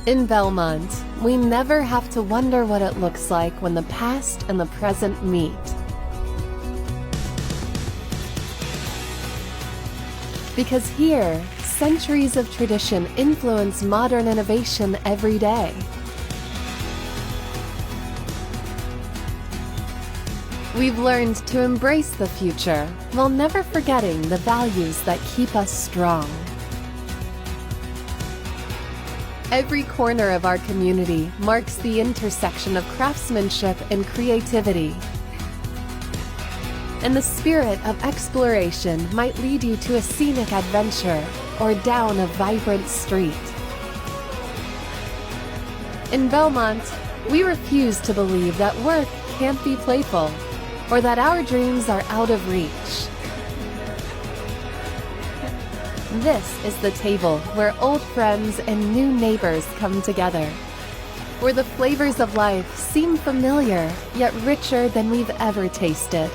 In Belmont, we never have to wonder what it looks like when the past and the present meet. Because here, centuries of tradition influence modern innovation every day. We've learned to embrace the future while never forgetting the values that keep us strong. Every corner of our community marks the intersection of craftsmanship and creativity. And the spirit of exploration might lead you to a scenic adventure or down a vibrant street. In Belmont, we refuse to believe that work can't be playful or that our dreams are out of reach. This is the table where old friends and new neighbors come together, where the flavors of life seem familiar yet richer than we've ever tasted.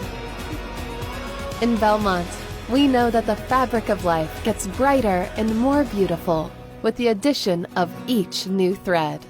In Belmont, we know that the fabric of life gets brighter and more beautiful with the addition of each new thread.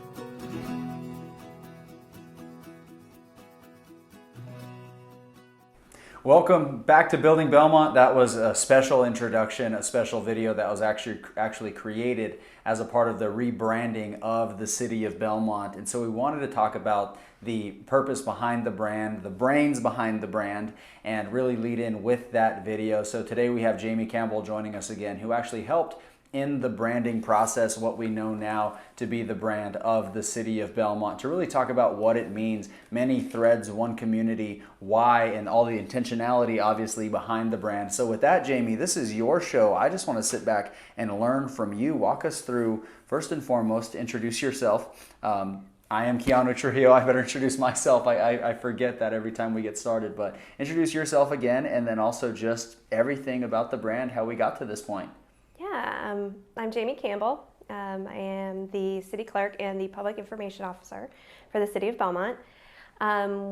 Welcome back to Building Belmont. That was a special introduction, a special video that was actually created as a part of the rebranding of the city of Belmont. And so we wanted to talk about the purpose behind the brand, the brains behind the brand, and really lead in with that video. So today we have Jamie Campbell joining us again, who actually helped in the branding process, what we know now to be the brand of the city of Belmont, to really talk about what it means, many threads, one community, why, and all the intentionality obviously behind the brand. So with that, Jamie, this is your show. I just want to sit back and learn from you. Walk us through, first and foremost, introduce yourself. I am Keanu Trujillo. I better introduce myself. I forget that every time we get started, but introduce yourself again, and then also just everything about the brand, how we got to this point. Yeah, I'm Jamie Campbell. I am the city clerk and the public information officer for the city of Belmont.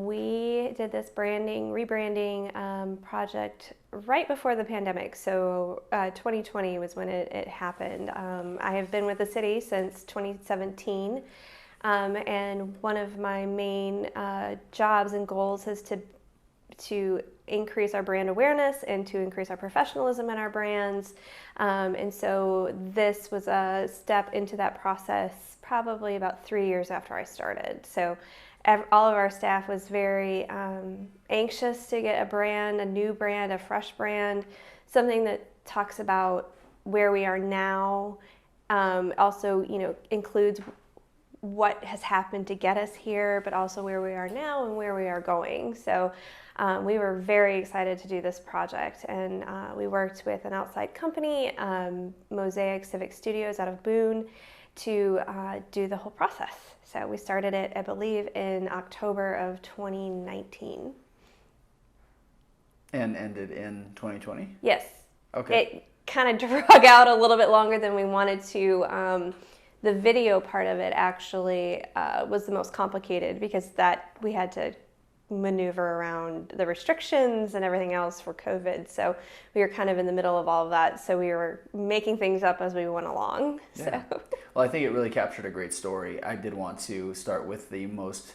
We did this rebranding project right before the pandemic. So 2020 was when it happened. I have been with the city since 2017. And one of my main jobs and goals is to increase our brand awareness and to increase our professionalism in our brands. And so this was a step into that process probably about 3 years after I started. So all of our staff was very anxious to get a new brand, a fresh brand, something that talks about where we are now, also, includes what has happened to get us here, but also where we are now and where we are going. So we were very excited to do this project, and we worked with an outside company, Mosaic Civic Studios out of Boone, to do the whole process. So we started it, I believe, in October of 2019. And ended in 2020? Yes. Okay. It kind of drug out a little bit longer than we wanted to. The video part of it actually was the most complicated because we had to maneuver around the restrictions and everything else for COVID. So we were kind of in the middle of all of that. So we were making things up as we went along. Yeah. So. Well, I think it really captured a great story. I did want to start with the most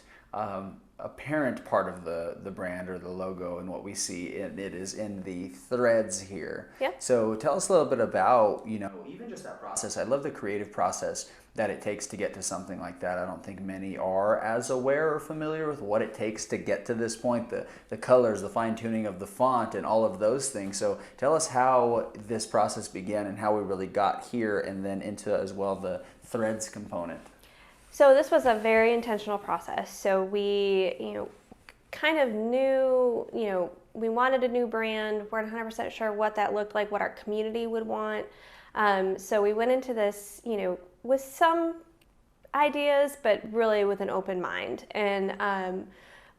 apparent part of the brand or the logo and what we see, and it is in the threads here. Yep. So tell us a little bit about, even just that process. I love the creative process that it takes to get to something like that. I don't think many are as aware or familiar with what it takes to get to this point, the colors, the fine tuning of the font and all of those things. So tell us how this process began and how we really got here, and then into as well the threads component. So this was a very intentional process. So we, kind of knew, we wanted a new brand. Weren't 100% sure what that looked like, what our community would want. So we went into this, with some ideas, but really with an open mind. And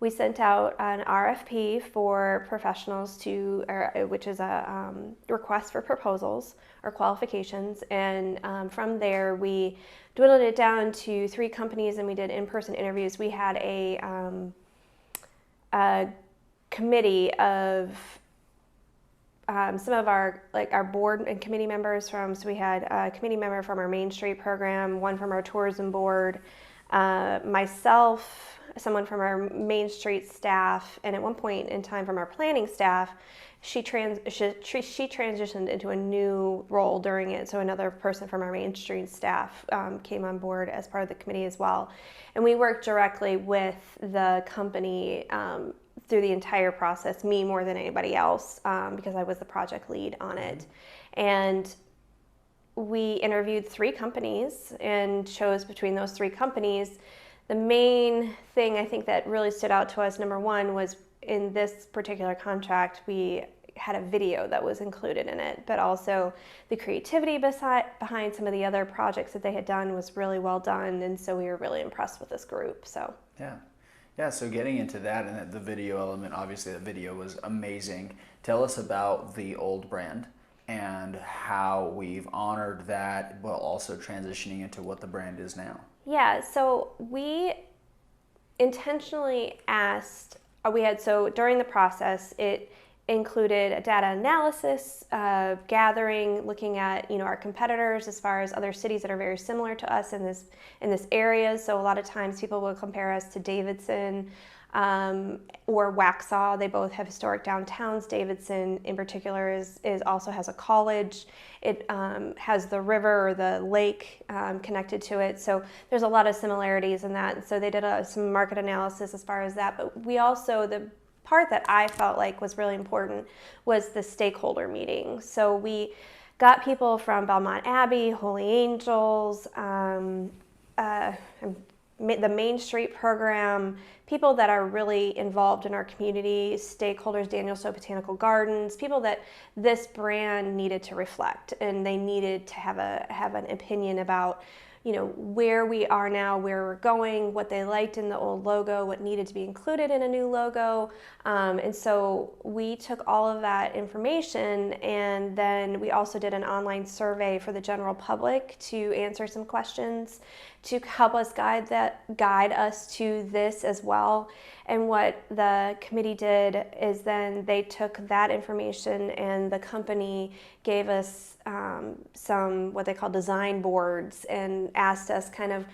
we sent out an RFP for professionals which is a request for proposals or qualifications. And from there, we dwindled it down to 3 companies, and we did in-person interviews. We had a committee of some of our board and committee members so we had a committee member from our Main Street program, one from our tourism board, myself, someone from our Main Street staff, and at one point in time from our planning staff. She transitioned into a new role during it, so another person from our Main Street staff came on board as part of the committee as well. And we worked directly with the company through the entire process, me more than anybody else, because I was the project lead on it. And we interviewed 3 companies and chose between those 3 companies. The main thing I think that really stood out to us, number one, was in this particular contract, we had a video that was included in it, but also the creativity behind some of the other projects that they had done was really well done, and so we were really impressed with this group. So yeah, so getting into that and the video element, obviously the video was amazing. Tell us about the old brand and how we've honored that while also transitioning into what the brand is now. Yeah, so we intentionally asked, during the process, it included a data analysis, gathering, looking at our competitors as far as other cities that are very similar to us in this area. So a lot of times people will compare us to Davidson or Waxhaw. They both have historic downtowns. Davidson in particular is also has a college. It has the river or the lake connected to it. So there's a lot of similarities in that. So they did some market analysis as far as that. But we also, the part that I felt like was really important was the stakeholder meeting. So we got people from Belmont Abbey, Holy Angels, the Main Street program, people that are really involved in our community, stakeholders, Daniel So Botanical Gardens, people that this brand needed to reflect, and they needed to have an opinion about where we are now, where we're going, what they liked in the old logo, what needed to be included in a new logo. And so we took all of that information, and then we also did an online survey for the general public to answer some questions to help us guide us to this as well. And what the committee did is then they took that information, and the company gave us some what they call design boards, and asked us kind of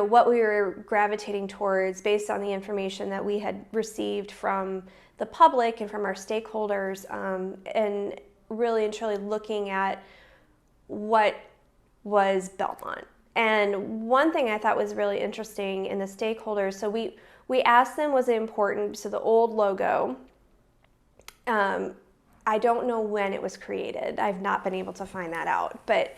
what we were gravitating towards based on the information that we had received from the public and from our stakeholders, and really and truly looking at what was Belmont. And one thing I thought was really interesting in the stakeholders, so we asked them, was it important? So the old logo, I don't know when it was created. I've not been able to find that out, but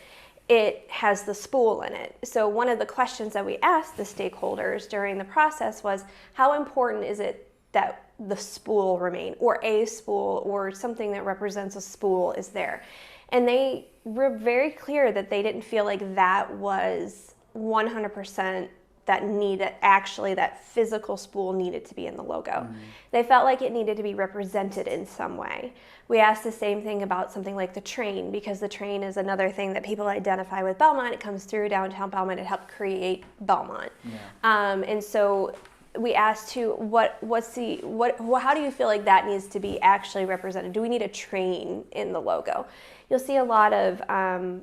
it has the spool in it. So one of the questions that we asked the stakeholders during the process was, how important is it that the spool remain, or a spool, or something that represents a spool is there? And they were very clear that they didn't feel like that was 100% that physical spool needed to be in the logo. Mm-hmm. They felt like it needed to be represented in some way. We asked the same thing about something like the train, because the train is another thing that people identify with Belmont. It comes through downtown Belmont. It helped create Belmont. Yeah. And so we asked how do you feel like that needs to be actually represented? Do we need a train in the logo? You'll see a lot of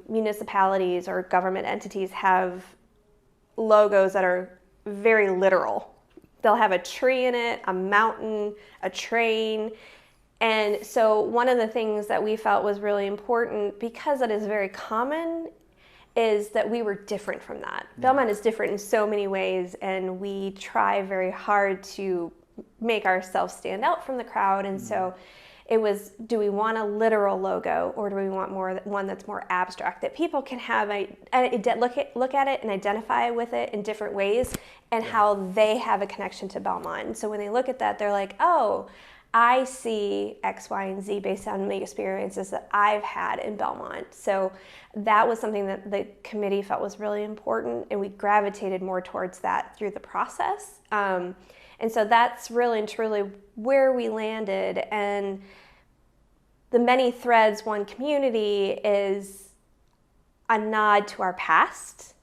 municipalities or government entities have logos that are very literal. They'll have a tree in it, a mountain, a train. And so one of the things that we felt was really important, because it is very common, is that we were different from that. Yeah. Belmont is different in so many ways, and we try very hard to make ourselves stand out from the crowd. And so it was, do we want a literal logo, or do we want one that's more abstract, that people can have look at it and identify with it in different ways, and how they have a connection to Belmont. And so when they look at that, they're like, oh, I see X, Y, and Z based on the experiences that I've had in Belmont. So that was something that the committee felt was really important, and we gravitated more towards that through the process. And so that's really and truly where we landed. And the Many Threads, One Community is a nod to our past,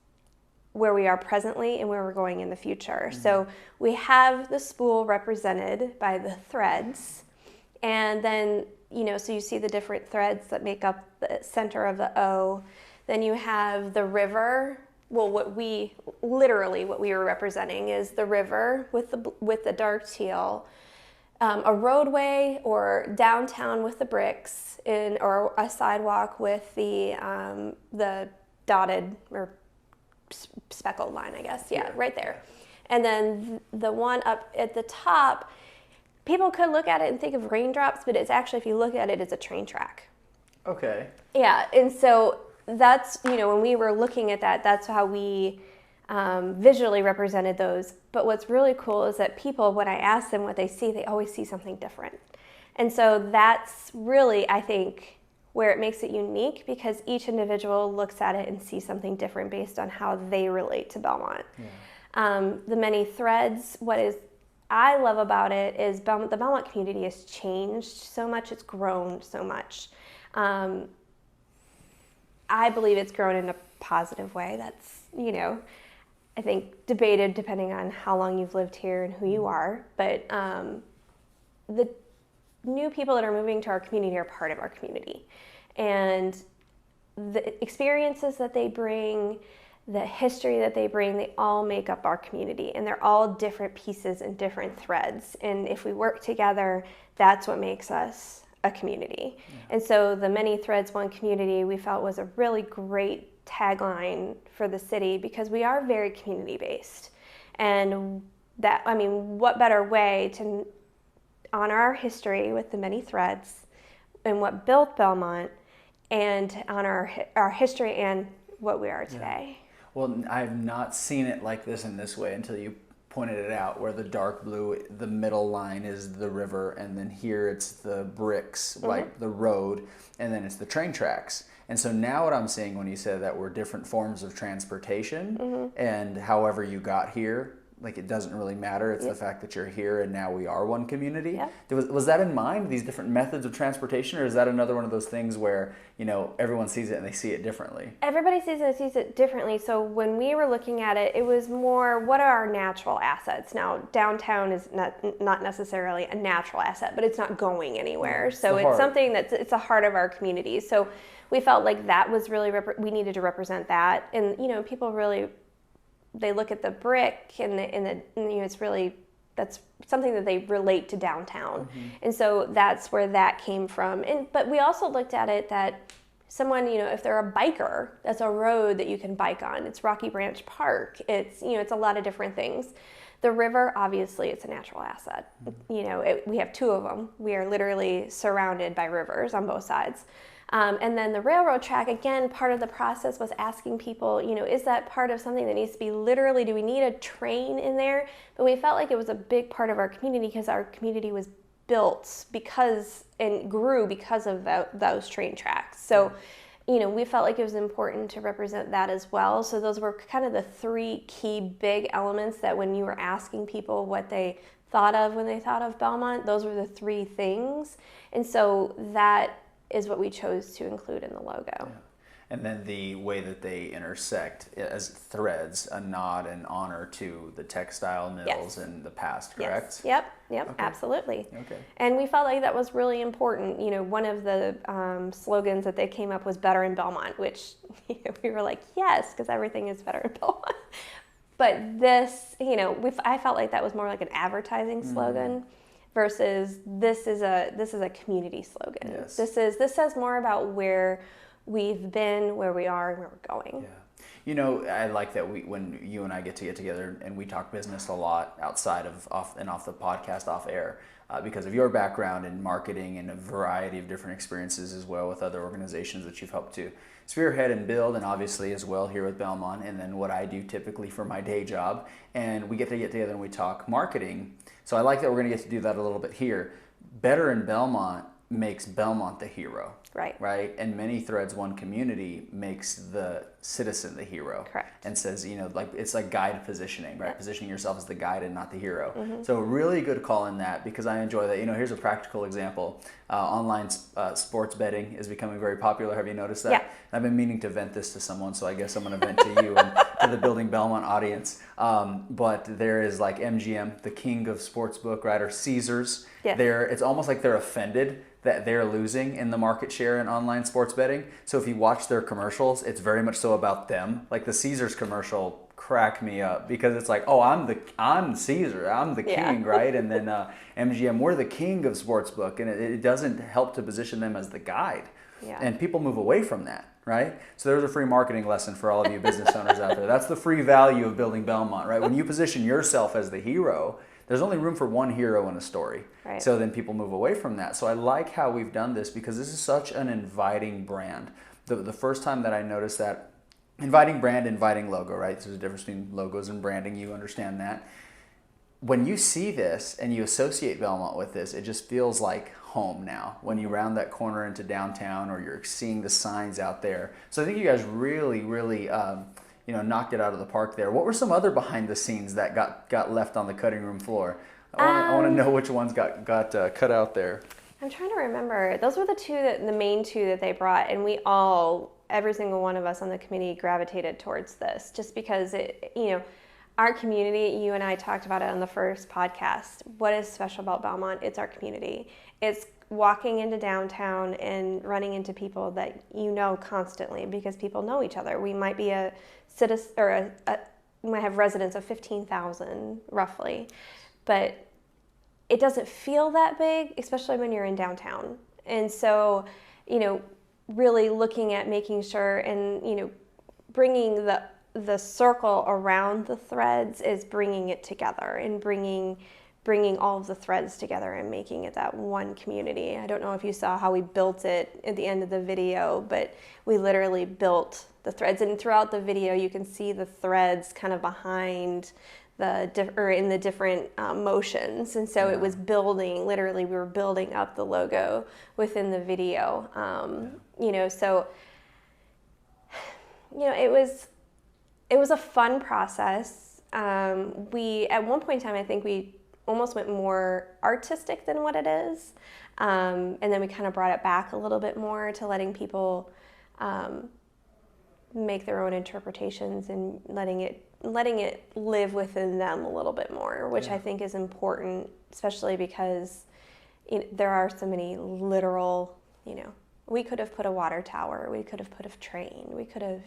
where we are presently, and where we're going in the future. Mm-hmm. So we have the spool represented by the threads, and then so you see the different threads that make up the center of the O. Then you have the river. Well, what we were representing is the river with the dark teal, a roadway or downtown with the bricks, or a sidewalk with the dotted or speckled line, I guess. Yeah, right there. And then the one up at the top, people could look at it and think of raindrops, but it's actually, if you look at it, it's a train track. Okay. Yeah, and so that's, when we were looking at that, that's how we visually represented those. But what's really cool is that people, when I ask them what they see, they always see something different. And so that's really, I think, where it makes it unique, because each individual looks at it and sees something different based on how they relate to Belmont. Yeah. The many threads, I love about it is the Belmont community has changed so much. It's grown so much. I believe it's grown in a positive way. That's, I think debated depending on how long you've lived here and who you are. But the new people that are moving to our community are part of our community. And the experiences that they bring, the history that they bring, they all make up our community. And they're all different pieces and different threads. And if we work together, that's what makes us a community. Yeah. And so the Many Threads, One Community, we felt was a really great tagline for the city, because we are very community-based. And what better way to honor our history with the many threads and what built Belmont, and honor our history and what we are today. Yeah. Well, I've not seen it like this in this way until you pointed it out, where the dark blue, the middle line is the river, and then here it's the bricks, like the road, and then it's the train tracks. And so now what I'm seeing when you said that we're different forms of transportation, and however you got here, like, it doesn't really matter. It's the fact that you're here and now we are one community. Yep. Was that in mind, these different methods of transportation, or is that another one of those things where, everyone sees it and they see it differently? Everybody sees it differently. So when we were looking at it, it was more, what are our natural assets? Now, downtown is not necessarily a natural asset, but it's not going anywhere. So it's something it's a heart of our community. So we felt like that was really, we needed to represent that. And, people really, they look at the brick and it's really, that's something that they relate to downtown. And so that's where that came from. But we also looked at it that someone, if they're a biker, that's a road that you can bike on. It's Rocky Branch Park. It's, it's a lot of different things. The river, obviously, it's a natural asset. We have two of them. We are literally surrounded by rivers on both sides. And then the railroad track, again, part of the process was asking people, is that part of something that needs to be literally, do we need a train in there? But we felt like it was a big part of our community, because our community was built and grew because of those train tracks. So, we felt like it was important to represent that as well. So those were kind of the three key big elements that when you were asking people what they thought of when they thought of Belmont, those were the three things. And so that is what we chose to include in the logo. Yeah. And then the way that they intersect as threads, a nod and honor to the textile mills and the past, correct? Yes. Yep, okay. Absolutely. Okay. And we felt like that was really important. One of the slogans that they came up was better in Belmont, which we were like, yes, because everything is better in Belmont. But this, I felt like that was more like an advertising slogan. Versus this is a community slogan. Yes. This says more about where we've been, where we are, and where we're going. Yeah. I like that when you and I get together and we talk business a lot outside of off the podcast, off air, because of your background in marketing and a variety of different experiences as well with other organizations that you've helped to spearhead and build, and obviously as well here with Belmont, and then what I do typically for my day job. And we get together and we talk marketing. So I like that we're going to get to do that a little bit here. Better in Belmont makes Belmont the hero. Right? And Many Threads, One Community makes the citizen the hero. Correct. And says, it's like guide positioning, right? Yep. Positioning yourself as the guide and not the hero. So really good call in that, because I enjoy that. Here's a practical example. Online sports betting is becoming very popular. Have you noticed that? Yeah. I've been meaning to vent this to someone, so I guess I'm going to vent to you and to the Building Belmont audience. But there is like MGM, the king of sportsbook, right? Or Caesars. Yes. It's almost like they're offended that they're losing in the market share in online sports betting. So if you watch their commercials, it's very much so about them. Like the Caesars commercial crack me up because it's like, oh, I'm Caesar, I'm the king, right? And then MGM, we're the king of sportsbook, and it doesn't help to position them as the guide. Yeah. And people move away from that, right? So there's a free marketing lesson for all of you business owners out there. That's the free value of Building Belmont, right? When you position yourself as the hero, there's only room for one hero in a story. Right. So then people move away from that. So I like how we've done this because this is such an inviting brand. The first time that I noticed that, inviting brand, inviting logo, right? There's a difference between logos and branding. You understand that. When you see this and you associate Belmont with this, it just feels like home now. When you round that corner into downtown or you're seeing the signs out there. So I think you guys really, really knocked it out of the park there. What were some other behind the scenes that got left on the cutting room floor? I want to know which ones got cut out there. I'm trying to remember. Those were the main two that they brought, and every single one of us on the committee gravitated towards this, just because our community. You and I talked about it on the first podcast. What is special about Belmont? It's our community. It's walking into downtown and running into people that you know constantly because people know each other. We might be a citizen or we might have residents of 15,000 roughly, but it doesn't feel that big, especially when you're in downtown. And so, really looking at making sure and, bringing the circle around the threads is bringing it together and bringing all of the threads together and making it that one community. I don't know if you saw how we built it at the end of the video, but we literally built the threads, and throughout the video you can see the threads kind of behind in the different motions. And so it was building, literally we were building up the logo within the video. So it was a fun process. We at one point in time, I think we almost went more artistic than what it is. And then we kind of brought it back a little bit more to letting people make their own interpretations and letting it live within them a little bit more, which I think is important, especially because there are so many literal, we could have put a water tower, we could have put a train, we could have,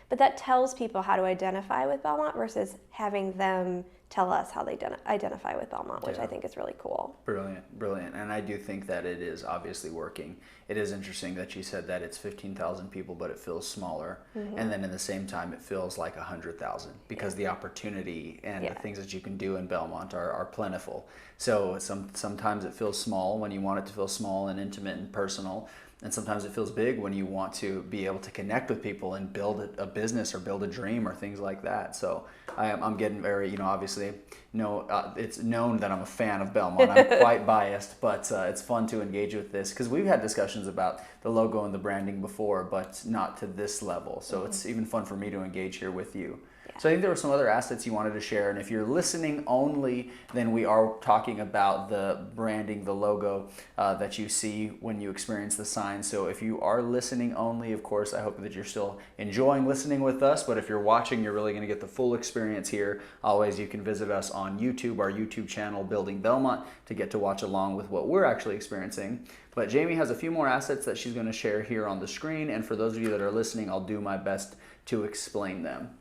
but that tells people how to identify with Belmont versus having them tell us how they identify with Belmont, which I think is really cool. Brilliant. And I do think that it is obviously working. It is interesting that you said that it's 15,000 people, but it feels smaller. Mm-hmm. And then at the same time, it feels like 100,000 because the opportunity and the things that you can do in Belmont are plentiful. So sometimes it feels small when you want it to feel small and intimate and personal. And sometimes it feels big when you want to be able to connect with people and build a business or build a dream or things like that. So I'm getting very, obviously, it's known that I'm a fan of Belmont. I'm quite biased, but it's fun to engage with this because we've had discussions about the logo and the branding before, but not to this level. So it's even fun for me to engage here with you. So I think there were some other assets you wanted to share, and if you're listening only, then we are talking about the branding, the logo that you see when you experience the sign. So if you are listening only, of course, I hope that you're still enjoying listening with us, but if you're watching, you're really going to get the full experience here. Always, you can visit us on YouTube, our YouTube channel, Building Belmont, to get to watch along with what we're actually experiencing. But Jamie has a few more assets that she's going to share here on the screen, and for those of you that are listening, I'll do my best to explain them.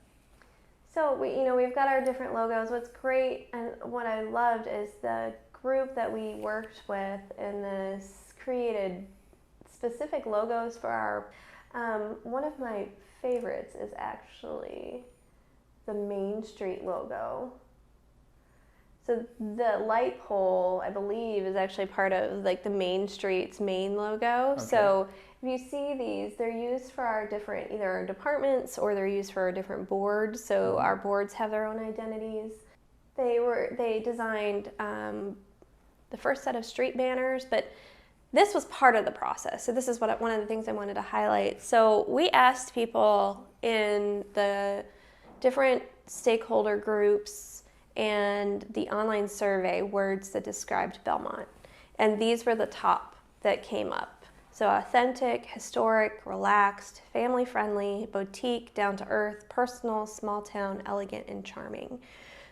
So we've got our different logos. What's great and what I loved is the group that we worked with and this created specific logos for our. One of my favorites is actually the Main Street logo. So the light pole, I believe, is actually part of the Main Street's main logo. Okay. So if you see these, they're used for our different, either our departments or they're used for our different boards. So our boards have their own identities. They designed the first set of street banners, but this was part of the process. So this is one of the things I wanted to highlight. So we asked people in the different stakeholder groups and the online survey words that described Belmont. And these were the top that came up. So authentic, historic, relaxed, family-friendly, boutique, down-to-earth, personal, small-town, elegant, and charming.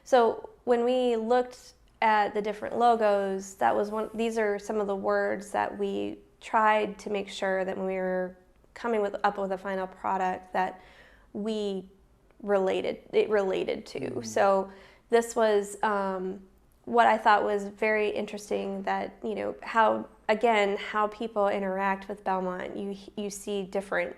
So when we looked at the different logos, these are some of the words that we tried to make sure that when we were coming up with a final product that it related to. So this was what I thought was very interesting, that, how people interact with Belmont. You see different,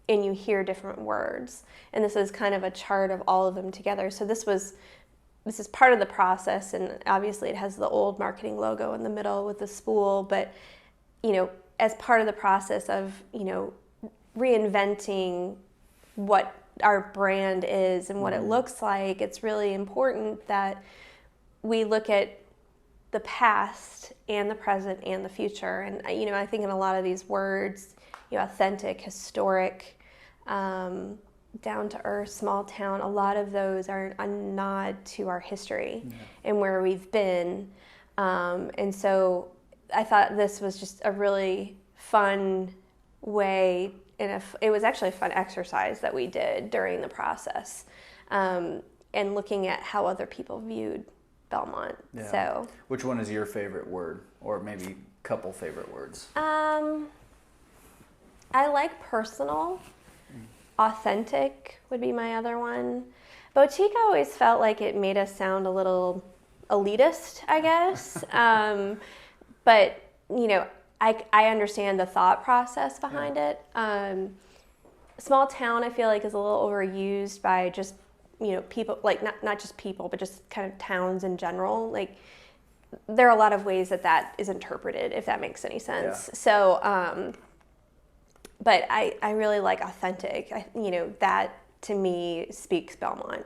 and you hear different words. And this is kind of a chart of all of them together. So this is part of the process, and obviously it has the old marketing logo in the middle with the spool, but, as part of the process of, reinventing what our brand is and what it looks like, it's really important that we look at the past and the present and the future. And, I think in a lot of these words, authentic, historic, down to earth, small town, a lot of those are a nod to our history and where we've been. And so I thought this was just a really fun way, and it was actually a fun exercise that we did during the process, and looking at how other people viewed Belmont. Yeah. So, which one is your favorite word, or maybe a couple favorite words? I like personal. Authentic would be my other one. Boutique, I always felt like it made us sound a little elitist, I guess. But, I understand the thought process behind it. Small town, I feel like, is a little overused by just, people, like not just people, but just kind of towns in general. Like, there are a lot of ways that is interpreted, if that makes any sense. Yeah. So, but I really like authentic. That to me speaks Belmont.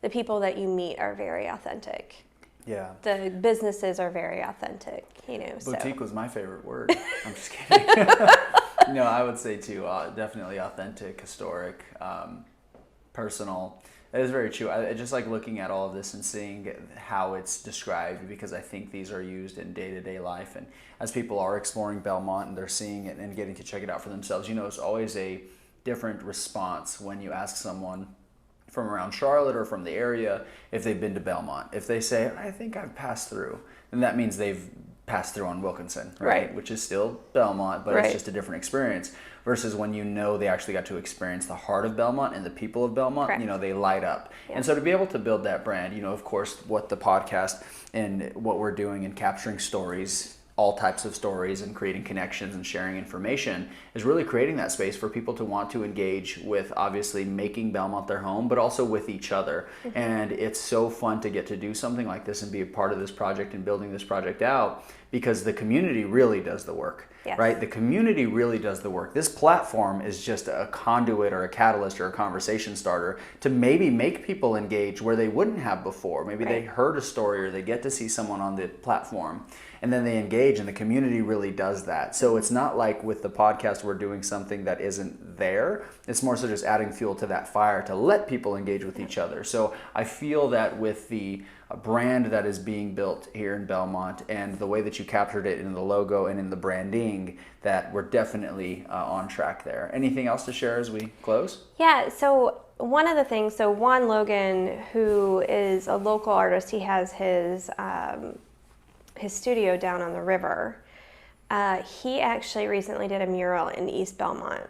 The people that you meet are very authentic. Yeah. The businesses are very authentic, Boutique was my favorite word. I'm just kidding. No, I would say too, definitely authentic, historic, personal. That is very true. I just like looking at all of this and seeing how it's described, because I think these are used in day-to-day life. And as people are exploring Belmont and they're seeing it and getting to check it out for themselves, it's always a different response when you ask someone from around Charlotte or from the area if they've been to Belmont. If they say, I think I've passed through, then that means they've passed through on Wilkinson, right? Which is still Belmont, but it's just a different experience. Versus when they actually got to experience the heart of Belmont and the people of Belmont, they light up. Yeah. And so to be able to build that brand, of course, what the podcast and what we're doing in capturing stories, all types of stories, and creating connections and sharing information is really creating that space for people to want to engage with, obviously making Belmont their home, but also with each other. Mm-hmm. And it's so fun to get to do something like this and be a part of this project and building this project out, because the community really does the work. Yes. Right? The community really does the work. This platform is just a conduit or a catalyst or a conversation starter to maybe make people engage where they wouldn't have before. Maybe they heard a story or they get to see someone on the platform and then they engage, and the community really does that. So it's not like with the podcast we're doing something that isn't there. It's more so just adding fuel to that fire to let people engage with each other. So I feel that with the brand that is being built here in Belmont and the way that you captured it in the logo and in the branding, that we're definitely on track there. Anything else to share as we close? Yeah, so one of the things, Juan Logan, who is a local artist, he has his studio down on the river. He actually recently did a mural in East Belmont.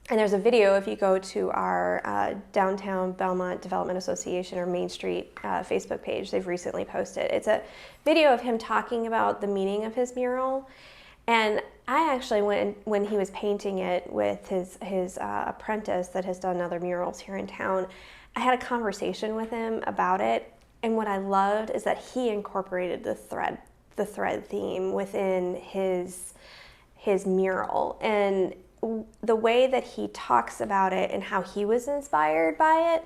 And there's a video, if you go to our Downtown Belmont Development Association or Main Street Facebook page, they've recently posted. It's a video of him talking about the meaning of his mural. And I actually went, when he was painting it with his apprentice that has done other murals here in town, I had a conversation with him about it. And what I loved is that he incorporated the thread theme within his mural. And the way that he talks about it and how he was inspired by it,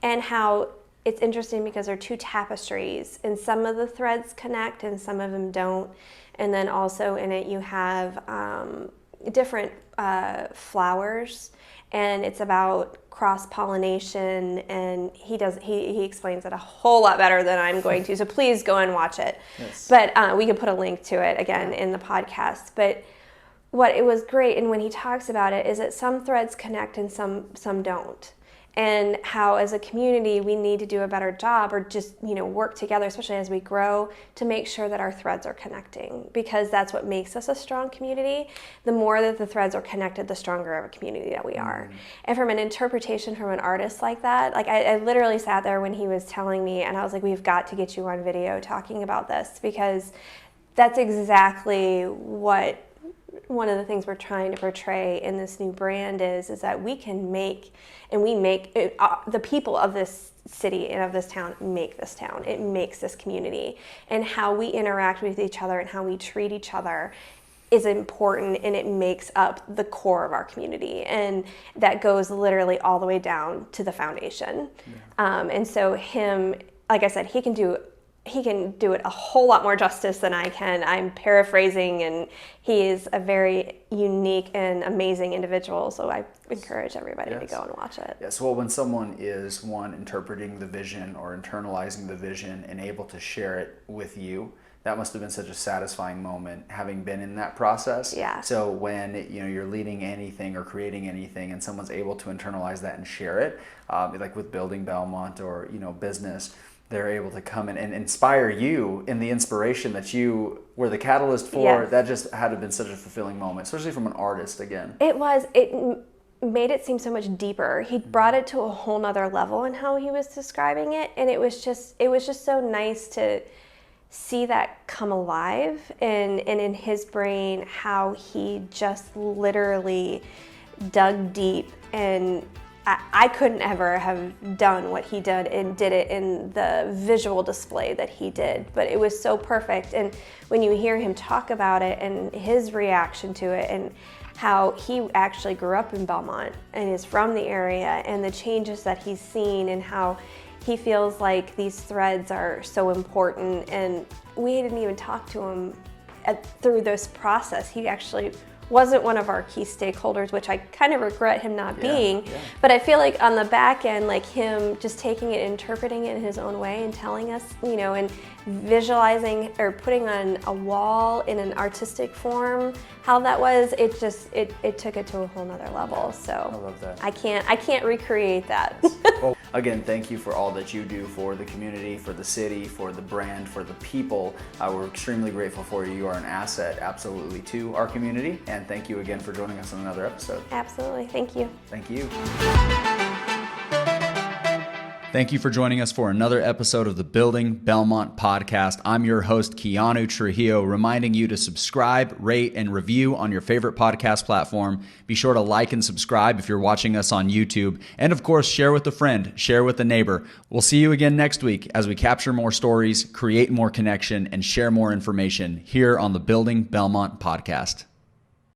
and how it's interesting because they're two tapestries and some of the threads connect and some of them don't. And then also in it you have different flowers, and it's about cross-pollination, and he explains it a whole lot better than I'm going to, so please go and watch it. Yes. But we can put a link to it again in the podcast. But what it was great, and when he talks about it, is that some threads connect and some don't. and how as a community we need to do a better job, or just work together, especially as we grow, to make sure that our threads are connecting, because that's what makes us a strong community. The more that the threads are connected, the stronger of a community that we are. And from an interpretation from an artist like that, like I literally sat there when he was telling me, and I was like, we've got to get you on video talking about this, because that's exactly what one of the things we're trying to portray in this new brand is that we can make, and we make it, the people of this city and of this town make this town. It makes this community, and how we interact with each other and how we treat each other is important, and it makes up the core of our community, and that goes literally all the way down to the foundation. And so him, like I said, he can do it a whole lot more justice than I can. I'm paraphrasing, and he is a very unique and amazing individual, so I encourage everybody to go and watch it. Yes, well, when someone is, interpreting the vision or internalizing the vision and able to share it with you, that must have been such a satisfying moment, having been in that process. Yeah. So when you're leading anything or creating anything, and someone's able to internalize that and share it, like with Building Belmont or business, they're able to come in and inspire you in the inspiration that you were the catalyst for. Yes. That just had to have been such a fulfilling moment, especially from an artist again. It was. It made it seem so much deeper. He brought it to a whole nother level in how he was describing it, and it was just so nice to see that come alive, and in his brain, how he just literally dug deep, and I couldn't ever have done what he did and did it in the visual display that he did, but it was so perfect. And when you hear him talk about it and his reaction to it, and how he actually grew up in Belmont and is from the area, and the changes that he's seen, and how he feels like these threads are so important. And we didn't even talk to him through this process. He actually wasn't one of our key stakeholders, which I kind of regret him not being. Yeah. But I feel like on the back end, like him just taking it, interpreting it in his own way, and telling us, and visualizing or putting on a wall in an artistic form, how that was, it took it to a whole nother level. So I love that. I can't recreate that. Well, again, thank you for all that you do for the community, for the city, for the brand, for the people. We're extremely grateful for you. You are an asset, absolutely, to our community. And thank you again for joining us on another episode. Absolutely. Thank you. Thank you. Thank you for joining us for another episode of the Building Belmont podcast. I'm your host, Keanu Trujillo, reminding you to subscribe, rate, and review on your favorite podcast platform. Be sure to like and subscribe if you're watching us on YouTube. And of course, share with a friend, share with a neighbor. We'll see you again next week as we capture more stories, create more connection, and share more information here on the Building Belmont podcast.